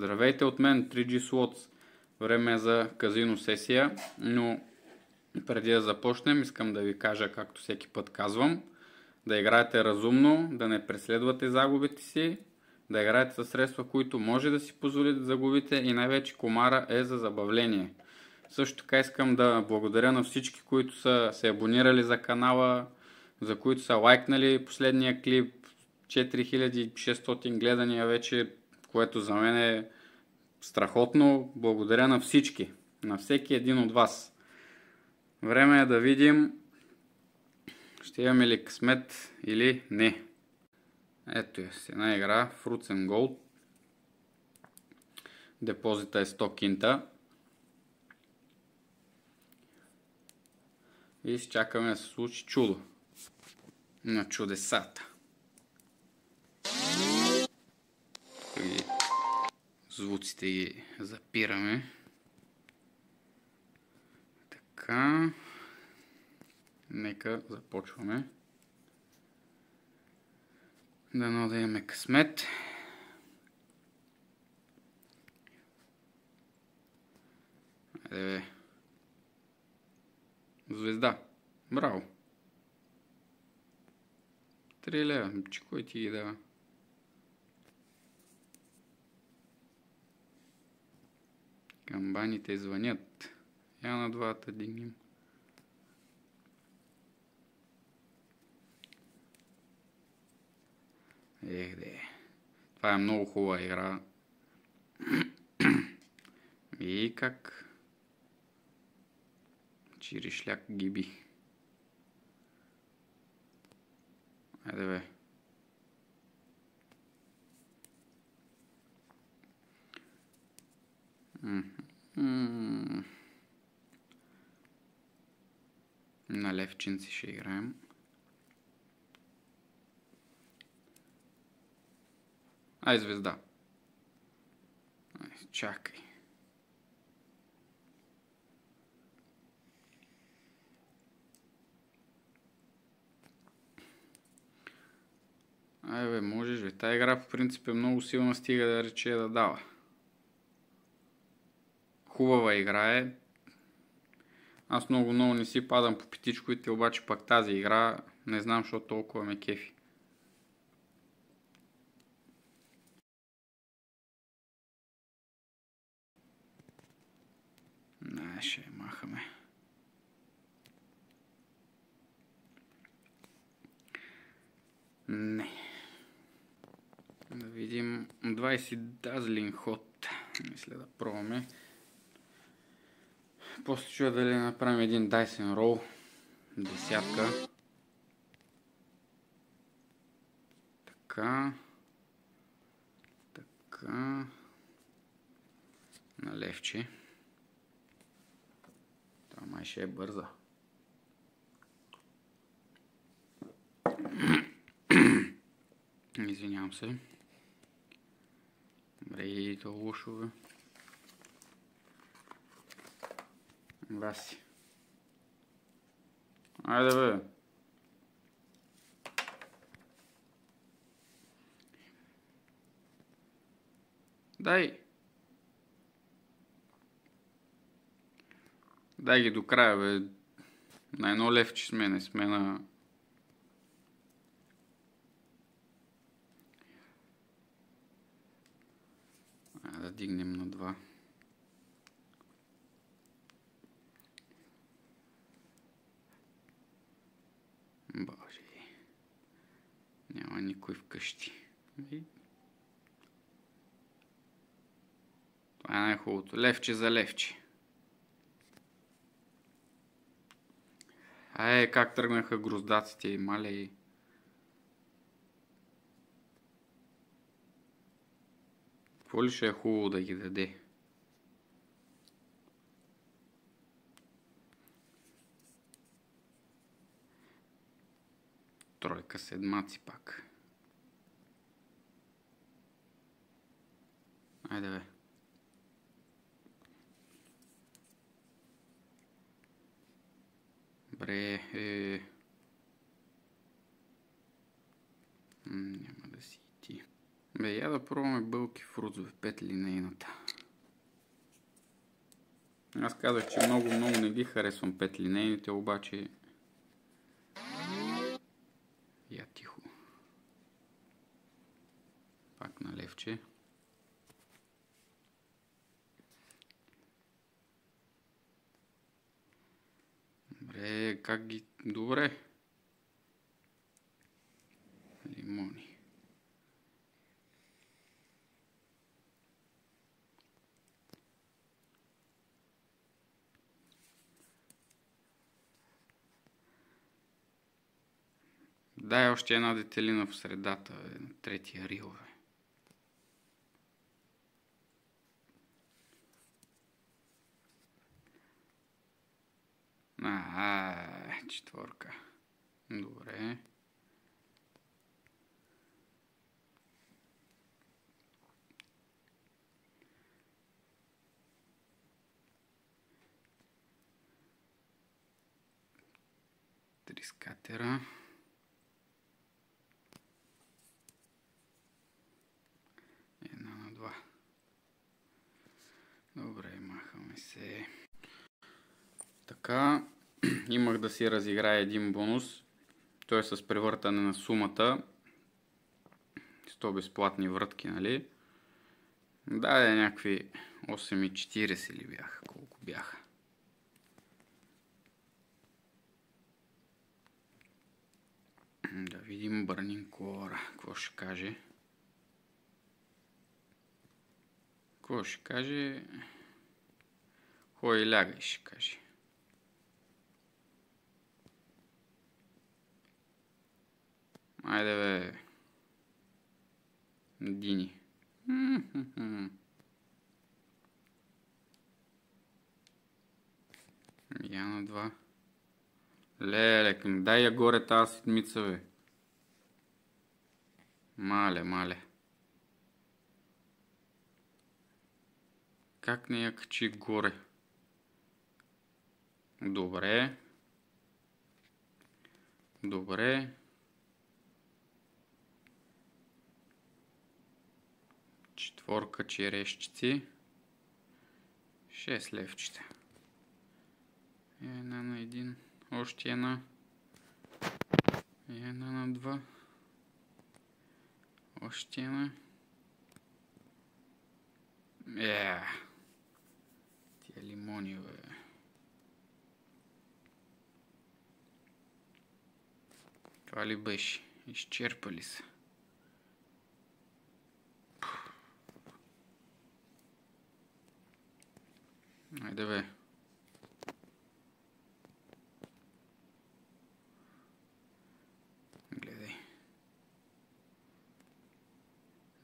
Здравейте от мен, 3G Slots. Време е за казино сесия, но преди да започнем, искам да ви кажа, както всеки път казвам, да играете разумно, да не преследвате загубите си, да играете със средства, които може да си позволите да загубите и най-вече комара е за забавление. Също така искам да благодаря на всички, които са се абонирали за канала, за които са лайкнали последния клип, 4600 гледания вече, което за мен е страхотно. Благодаря на всички, на всеки един от вас. Време е да видим ще имаме ли късмет или не. Ето е с една игра, Fruits and Gold. Депозита е 100 кинта. И изчакаме да се случи чудо на чудесата. Звуците ги запираме. Така. Нека започваме. Дано да имаме късмет. Айде бе. Звезда. Браво. 3 лева. Че кой ти ги дава? Камбаните звънят. Я на двата дигнем. Ех де. Това е много хубава игра. И как? Чиришляк гиби. Айде бе. На левчинци ще играем. Ай, звезда. Ай, чакай. Ай бе, можеш бе. Тая игра по принцип е много силна, стига да рече да дава. Хубава игра е. Аз много не си падам по питичковите, обаче пак тази игра не знам, защо толкова ме кефи. Не, ще я махаме. Не. Да видим 20 дазлин ход. Мисля да пробваме. После чуя дали направим един Dyson Roll. Десятка. Така. Така. На левче. Това май ще е бърза. Извинявам се. Добре, и то лошо бе. Васи. Айде бе. Дай. Дай ги до края бе. На едно левче сме, не сме на... Да дигнем на 2. Боже. Няма никой вкъщи. Това е най-хубавото. Левче за левче. Ай, как тръгнаха гроздаците и малей. Какво ли ще е хубаво да ги даде? Тройка, седмаци пак. Айде бе. Добре, няма да си ти. Бе, я да пробваме Бълки Фрутс, 5 линейната. Аз казах, че много не ги харесвам 5 линейните, обаче... Я тихо. Пак на левче. Добре, как ги... Добре. Лимони. Дай още една детелина в средата, на третия рил. Четворка. Добре. Трискатера. Една на два. Добре, махаме се. Така, имах да си разиграя един бонус. Той е с превъртане на сумата. 100 безплатни врътки, нали? Да, някакви 8,40 ли бяха? Колко бяха? Да видим Бърнин Кора. Какво ще каже? Какво ще каже? Хой и лягай ще каже. Айде бе. Дини. Я на два. Леле, дай я горе тази седмица, бе. Мале. Как не я качи горе? Добре. Четворка черешчици. 6 левчета. Една на един. Още една. Една на два. Още една. Тия лимони, бе. Това ли беше? Изчерпали са. Айде бе. Гледай.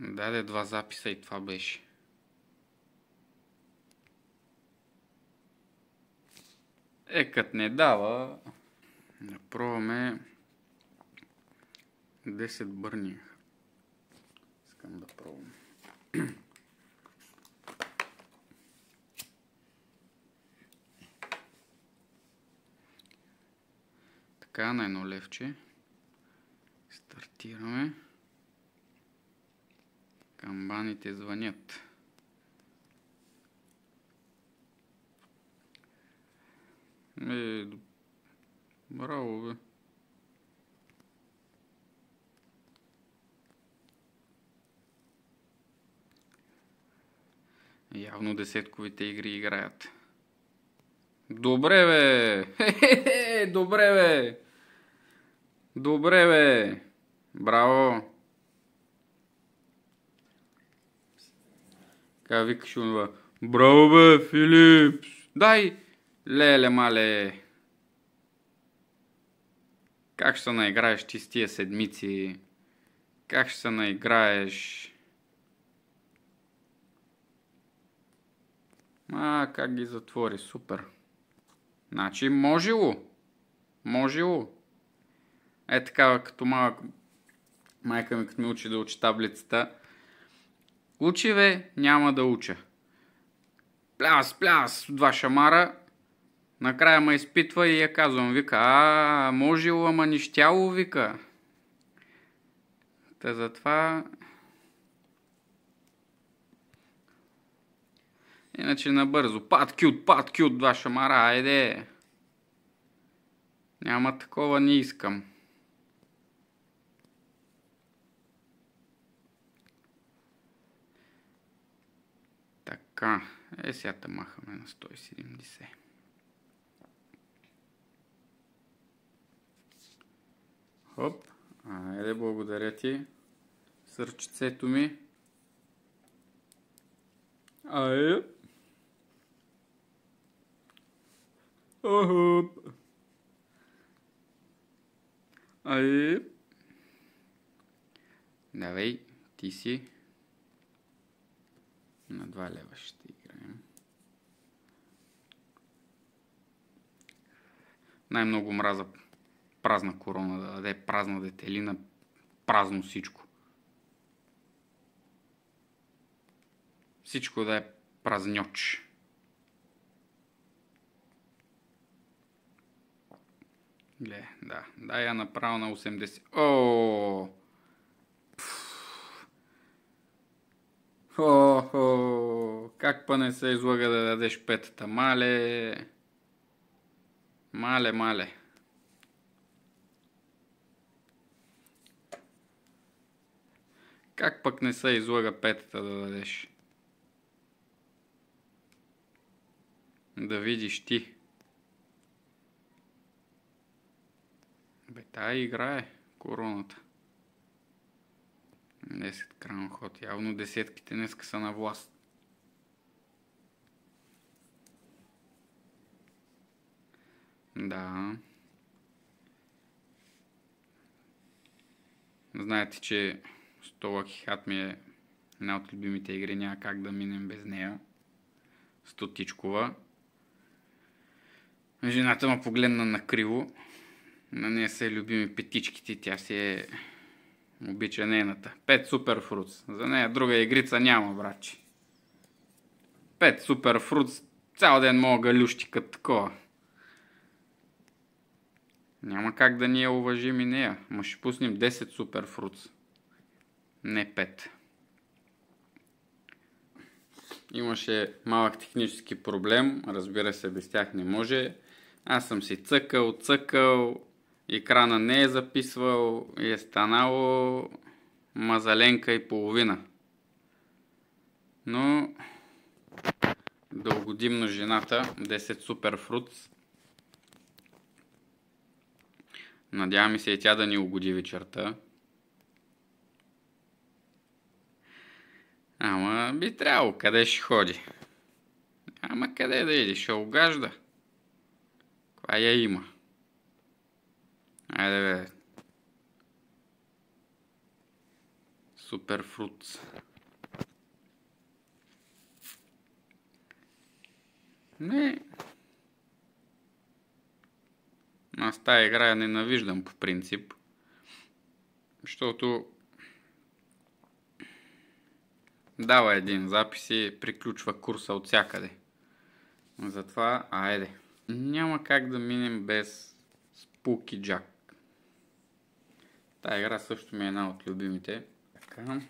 Даде два записа и това беше. Като не дава, да пробваме 10 бърни. Искам да пробвам. Така, на едно левче. Стартираме. Камбаните звънят. Браво, бе. Явно десетковите игри играят. Добре, бе! Добре, бе! Браво! Така викаш онова. Браво, бе, Филипс! Дай! Леле, мале! Как ще се наиграеш ти с тия седмици? Как ще се наиграеш? Как ги затвори? Супер! Значи можело. Е такава, като малък майка ми като ми учи да учи таблицата. Учи, бе, няма да уча. Пляс, два шамара. Накрая ме изпитва и я казвам, вика, можело, ама нищяло, вика. Та затова Иначе набързо. Пат кют, два шамара, айде. Няма такова, не искам. Така, сега те махаме на 170. Хоп, айде, благодаря ти. Сърчицето ми. Айде. Хоп. Айде. Давай, ти си. На 2 лева ще играем. Най-много мраза празна корона да даде, празна детелина, празно всичко. Всичко да е празньоч. Гле, да. Да, я направо на 80. О! О, как па не се излага да дадеш петата? Мале. Мале. Как пък не се излага петата да дадеш? Да видиш ти. Бе, тая играе короната. 10 кран ход. Явно десетките днеска са на власт. Да. Знаете, че Lucky Hat ми е една от любимите игри. Няма как да минем без нея. Стотичкова. Жената ме погледна накриво. На нея са любими петичките. Тя си е... обича нейната. 5 супер фрутс. За нея друга игрица няма, братче. 5 супер фрутс. Цял ден мога галющи като такова. Няма как да ни я уважим и нея. Ма ще пуснем 10 супер фрутс. Не 5. Имаше малък технически проблем. Разбира се, без тях не може. Аз съм си цъкал. Екрана не е записвал и е станало мазаленка и половина. Но да угодим на жената. 10 супер фрутс. Надяваме се и тя да ни угоди вечерта. Ама би трябвало. Къде ще ходи? Ама къде да иде? Ще угажда. Каква я има? Айде бе. Супер фрутс. Не. Аз тая игра я ненавиждам по принцип. Защото дава един запис и приключва курса от всякъде. Затова, айде. Няма как да минем без Spooky Jack. Тая игра също ми е една от любимите. Така.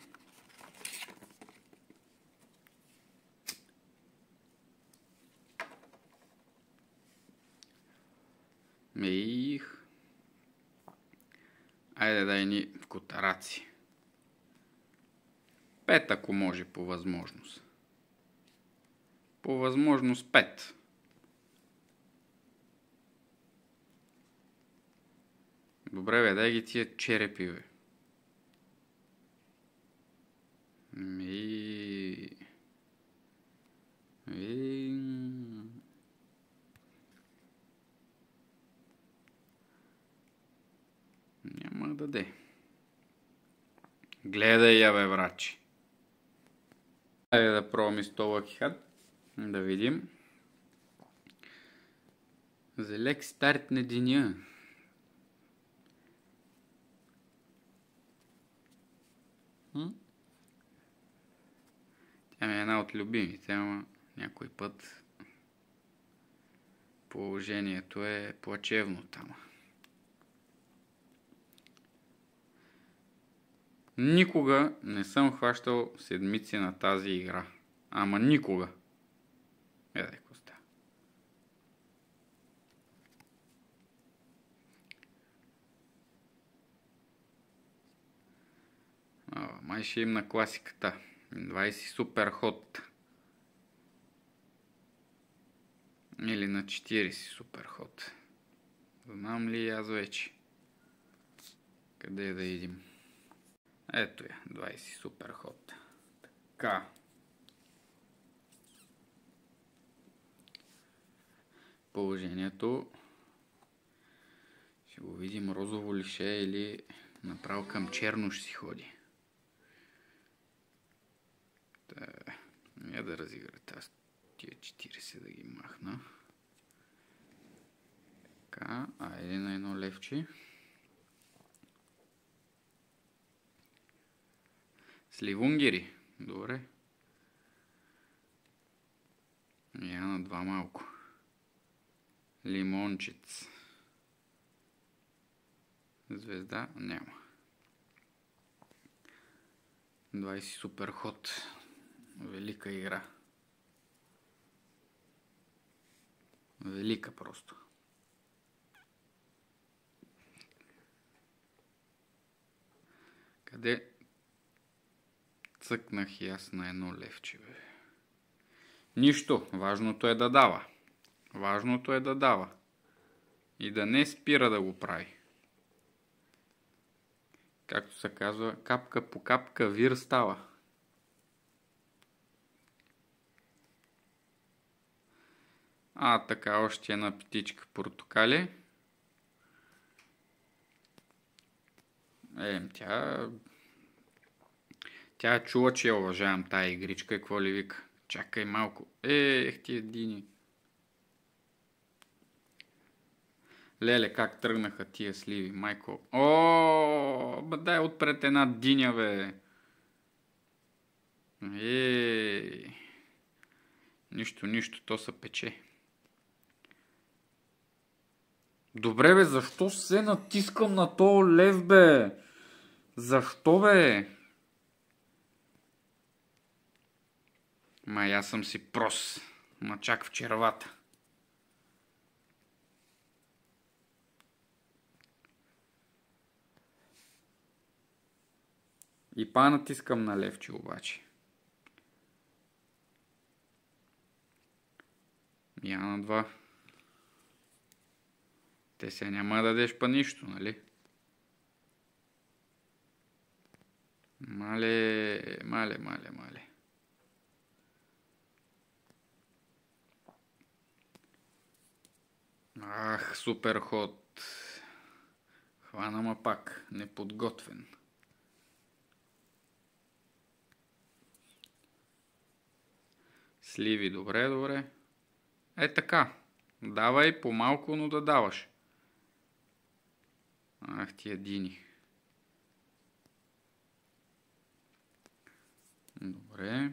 Айде дай ни котараци. 5, ако може, по възможност. По възможност 5. Добре бе, дай ги тия черепи бе. Няма да даде. Гледай я бе, врачи. Айде да пробваме с Lucky Hat. Да видим. За лек старт на деня. Тя ми е една от любимите, ама някой път положението е плачевно там. Никога не съм хващал седмици на тази игра. Ама никога. Еде, какво става? Май ще им на класиката. 20 супер ход. Или на 40 супер ход. Знам ли аз вече? Къде да идем? Ето я, 20 супер ход. Така. Положението. Ще го видим розово ли ще или направо към черно ще си ходи. Я да разигра тази тия 40 да ги махна. Така, айде на едно левче. Сливунгери. Добре. Я на два малко. Лимончец. Звезда няма. 20 супер ход. Велика игра. Велика просто. Къде цъкнах и аз на едно левче, бе? Нищо. Важното е да дава. Важното е да дава. И да не спира да го прави. Както се казва, капка по капка вир става. Така, още една питичка портокали. Тя чува, че я уважавам тая игричка. Какво ли вика? Чакай малко. Тия дини. Леле, как тръгнаха тия сливи, майко. Дай отпред една диня, бе. Нищо, то се пече. Добре, бе, защо се натискам на този лев, бе? Защо, бе? Аз съм си прос. Чак в червата. И натискам на левче, обаче. Я на два. Те сега няма да дадеш па нищо, нали? Мале. Супер ход. Хвана ма пак. Неподготвен. Сливи, добре. Така. Давай по-малко, но да даваш. Тия дини. Добре.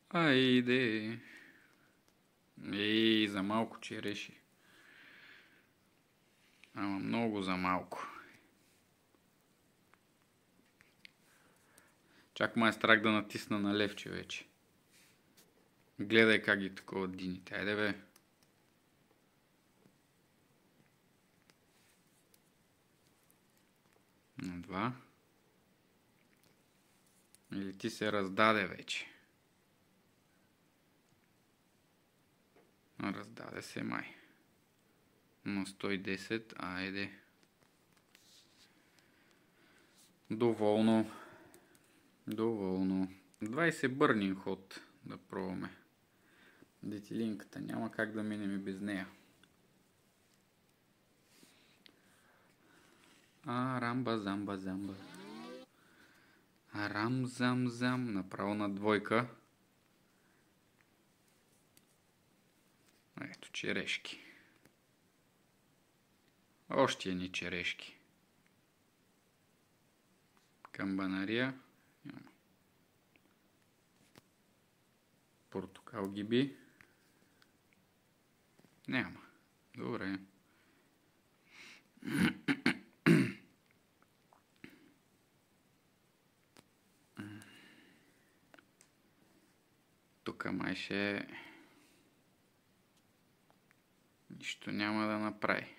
Айде. За малко череши. Ама много за малко. Чак ма е страх да натисна на левче вече. Гледай как ги такова дините. Айде, бе. На два. Или ти се раздаде вече? Раздаде се май. На 110, айде. Доволно. 20 бърнин ход да пробваме. Детилинката няма как да минем и без нея. Рамба-замба-замба. Рам-зам-зам. Направо на двойка. Ето черешки. Още едни черешки. Камбанария. Портокал гиби. Няма. Добре. Тук май ще... Нищо няма да направи.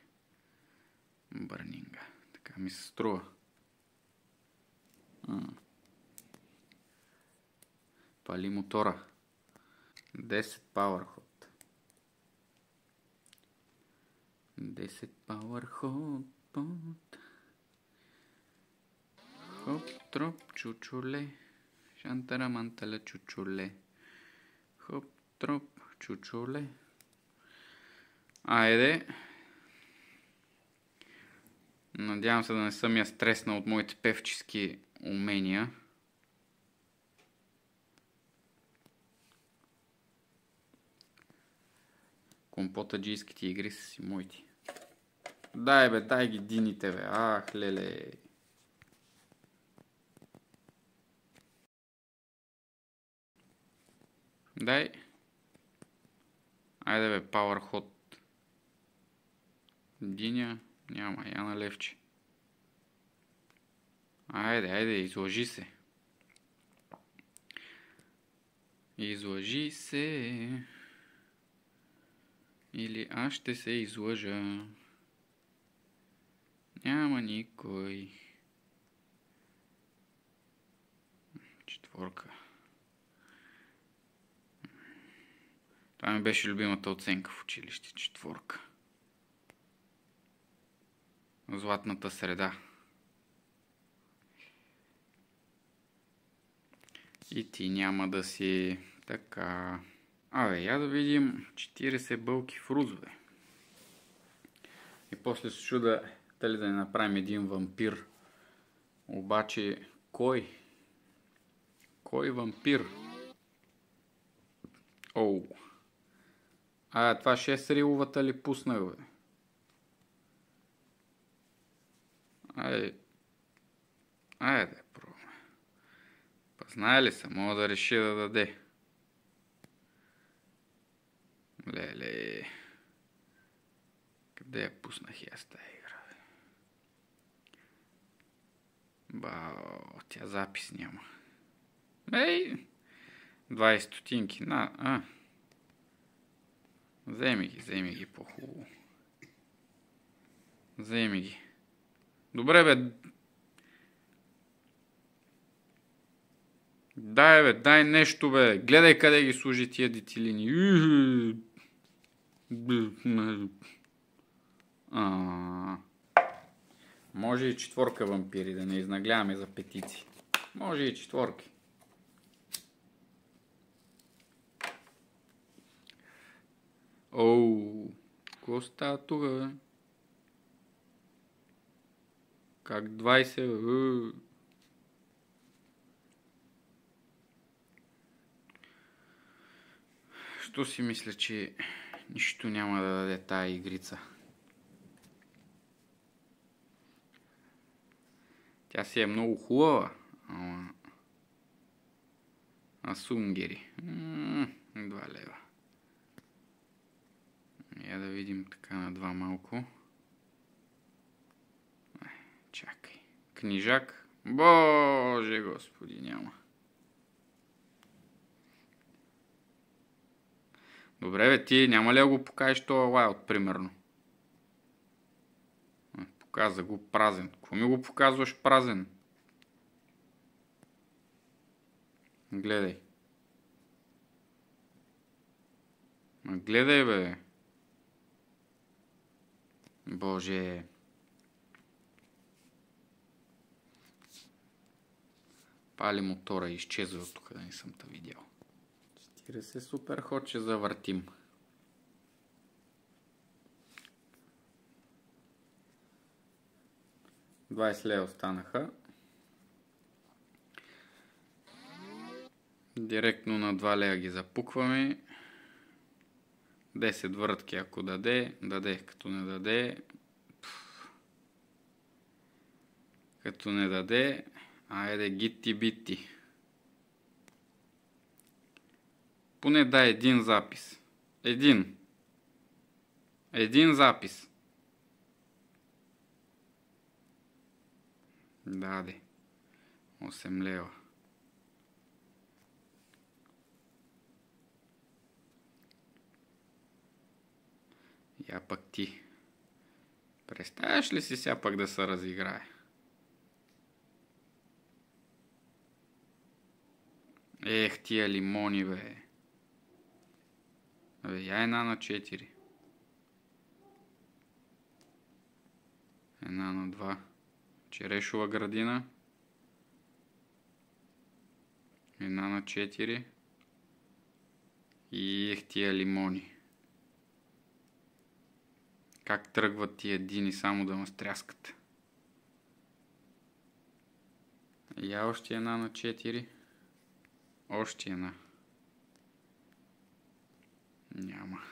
Бърнинга. Така ми се струва. Пали мотора. 10 Power Hot. 10 Power Hot. Хоп, троп, чучуле. Шантара мантала чучуле. Хоп, троп, чучуле. Айде. Надявам се да не съм я стреснал от моите певчески умения. Компотаджийските игри са си моите. Дай бе, дай ги дините бе. Ах, леле. Дай. Айде бе, Power Hot. Диня. Няма, я на левче. Айде, излъжи се. Излъжи се. Или аз ще се излъжа. Няма никой. Четворка. Това ми беше любимата оценка в училище. Четворка. Златната среда. И ти няма да си така. Абе, я да видим 40 бълки в рузове. И после се чуда дали да не направим един вампир. Обаче, кой? Кой вампир? Оу. Това 6 риловата ли пуснах, бе? Айде, пробваме. Знае ли се, мога да реши да даде. Леле. Къде я пуснах и аз тази игра, бе? Бао, тя запис няма. 20 стотинки. Вземи ги по-хубаво. Вземи ги. Добре, бе. Дай нещо, бе. Гледай къде ги служи тия детилини. Може и четворка вампири, да не изнагляваме за петици. Може и четворки. Оу, какво става тук, бе? Как 20, бе? Що си мисля, че нищо няма да даде тая игрица? Тя си е много хубава, ама... Сунгери. 2 лева. Я да видим така на 2 малко. Чакай. Книжак. Боже господи, няма. Добре, бе, ти няма ли да го покажеш това лайот, примерно? Показа го празен. Какво ми го показваш празен? Гледай. Гледай, бе. Боже. Пали мотора и изчезва от тук, да не съм те видял. 40 супер ход, ще завъртим. $20 лева останаха. Директно на 2 лева ги запукваме. 10 въртки ако даде, като не даде. Като не даде, айде гитти-битти. Поне дай един запис. Един запис. Даде. 8 лева. Я пък ти. Представяш ли си сега пък да се разиграе? Ех, тия лимони, бе. Абе, я 1/4. 1/2. Черешова градина. 1/4. И ех, тия лимони. Как тръгват тия дини само да ме стряскат. Я още 1/4. Още една. Няма.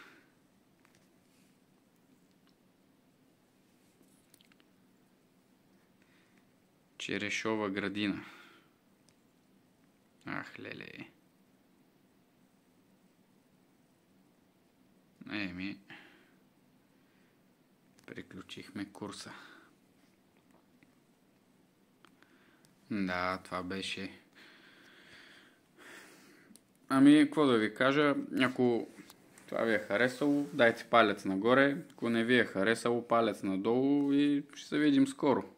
Черешова градина. Ах, леле. Еми. Приключихме курса. Да, това беше. Ами, какво да ви кажа, ако това ви е харесало, дайте палец нагоре, ако не ви е харесало, палец надолу и ще се видим скоро.